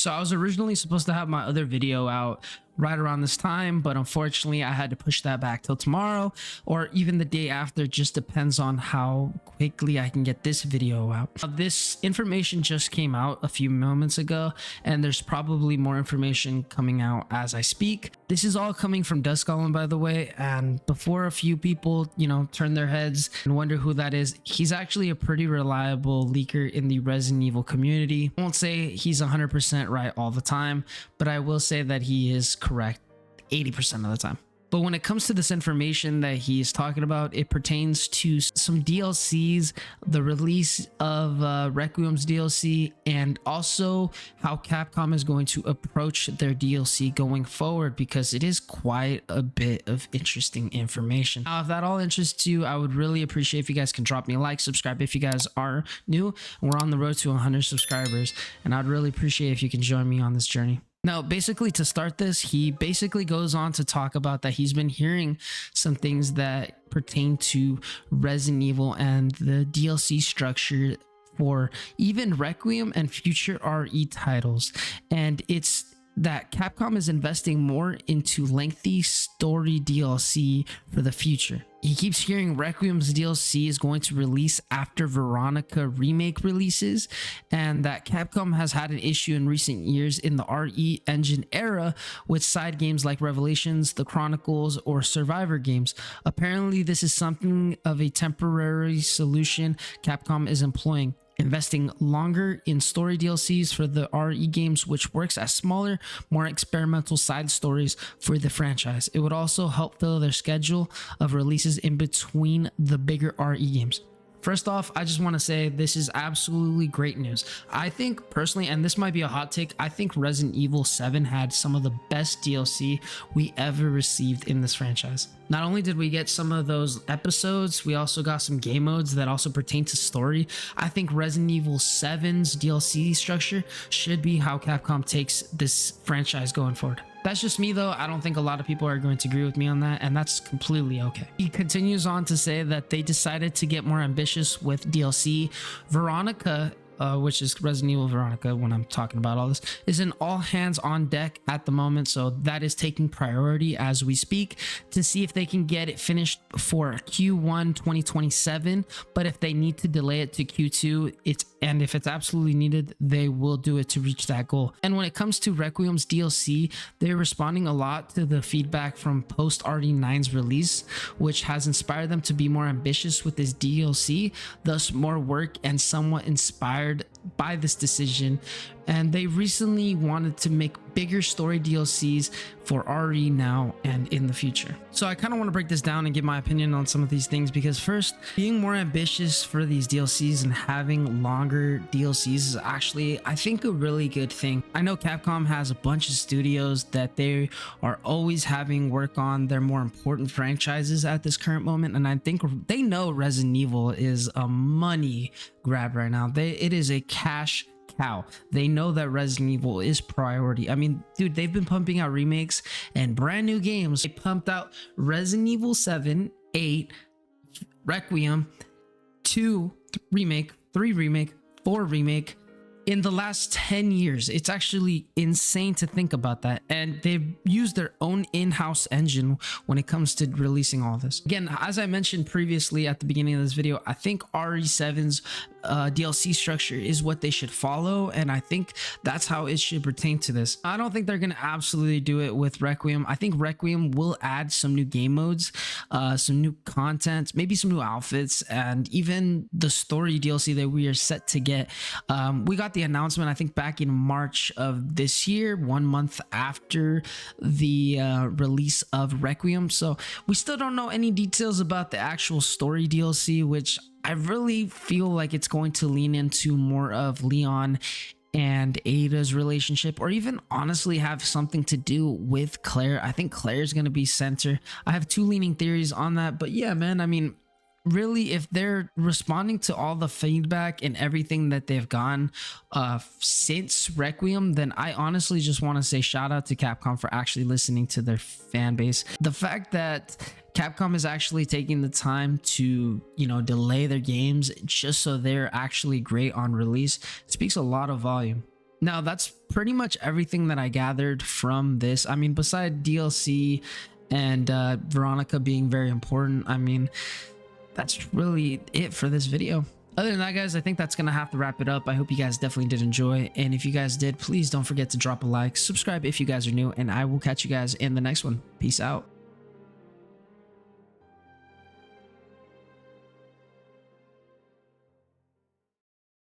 So I was originally supposed to have my other video out right around this time, but unfortunately I had to push that back till tomorrow or even the day after. Just depends on how quickly I can get this video out. This information just came out a few moments ago, and there's probably more information coming out as I speak. This is all coming from Dusk Golem, by the way, and before a few people, turn their heads and wonder who that is, he's actually a pretty reliable leaker in the Resident Evil community. I won't say he's 100% right all the time, but I will say that he is correct 80% of the time. But when it comes to this information that he is talking about, it pertains to some DLCs, the release of Requiem's DLC, and also how Capcom is going to approach their DLC going forward, because it is quite a bit of interesting information. Now, if that all interests you, I would really appreciate if you guys can drop me a like, subscribe if you guys are new. We're on the road to 100 subscribers, and I'd really appreciate if you can join me on this journey. Now, basically, to start this, he basically goes on to talk about that he's been hearing some things that pertain to Resident Evil and the DLC structure for even Requiem and future RE titles. And it's that Capcom is investing more into lengthy story DLC for the future. He keeps hearing Requiem's DLC is going to release after Veronica remake releases, and that Capcom has had an issue in recent years in the RE engine era with side games like Revelations, The Chronicles, or Survivor games. Apparently, this is something of a temporary solution Capcom is employing, investing longer in story DLCs for the RE games, which works as smaller, more experimental side stories for the franchise. It would also help fill their schedule of releases in between the bigger RE games. First off, I just want to say this is absolutely great news. I think personally, and this might be a hot take, I think Resident Evil 7 had some of the best DLC we ever received in this franchise. Not only did we get some of those episodes, we also got some game modes that also pertain to story. I think Resident Evil 7's DLC structure should be how Capcom takes this franchise going forward. That's just me though. I don't think a lot of people are going to agree with me on that, and that's completely okay. He continues on to say that they decided to get more ambitious with DLC. Veronica, which is Resident Evil Veronica when I'm talking about all this, is an all hands on deck at the moment, so that is taking priority as we speak to see if they can get it finished for Q1 2027. But if they need to delay it to Q2, and if it's absolutely needed, they will do it to reach that goal. And when it comes to Requiem's DLC, they're responding a lot to the feedback from post RD9's release, which has inspired them to be more ambitious with this DLC, thus more work and somewhat inspired by this decision. And they recently wanted to make bigger story DLCs for RE now and in the future. So I kind of want to break this down and give my opinion on some of these things, because first, being more ambitious for these DLCs and having longer DLCs is actually, I think, a really good thing. I know Capcom has a bunch of studios that they are always having work on their more important franchises at this current moment, and I think they know Resident Evil is a money grab right now. It is a cash cow. They know that Resident Evil is priority. I mean, dude, they've been pumping out remakes and brand new games. They pumped out Resident Evil 7, 8, Requiem, 2 remake, 3 remake, 4 remake in the last 10 years. It's actually insane to think about that. And they've used their own in-house engine when it comes to releasing all this. Again, as I mentioned previously at the beginning of this video, I think RE7's DLC structure is what they should follow, and I think that's how it should pertain to this. I don't think they're gonna absolutely do it with Requiem. I think Requiem will add some new game modes, some new content, maybe some new outfits, and even the story DLC that we are set to get. We got the announcement, I think, back in March of this year, 1 month after the release of Requiem. So we still don't know any details about the actual story DLC, which I really feel like it's going to lean into more of Leon and Ada's relationship, or even honestly have something to do with Claire. I think Claire's going to be center. I have two leaning theories on that, but yeah, man, I mean, really, if they're responding to all the feedback and everything that they've gotten since Requiem, then I honestly just want to say shout out to Capcom for actually listening to their fan base. The fact that Capcom is actually taking the time to, delay their games just so they're actually great on release speaks a lot of volume. Now, that's pretty much everything that I gathered from this. I mean, beside DLC and Veronica being very important, I mean, that's really it for this video. Other than that, guys, I think that's gonna have to wrap it up. I hope you guys definitely did enjoy, and if you guys did, please don't forget to drop a like, subscribe if you guys are new, and I will catch you guys in the next one. Peace out.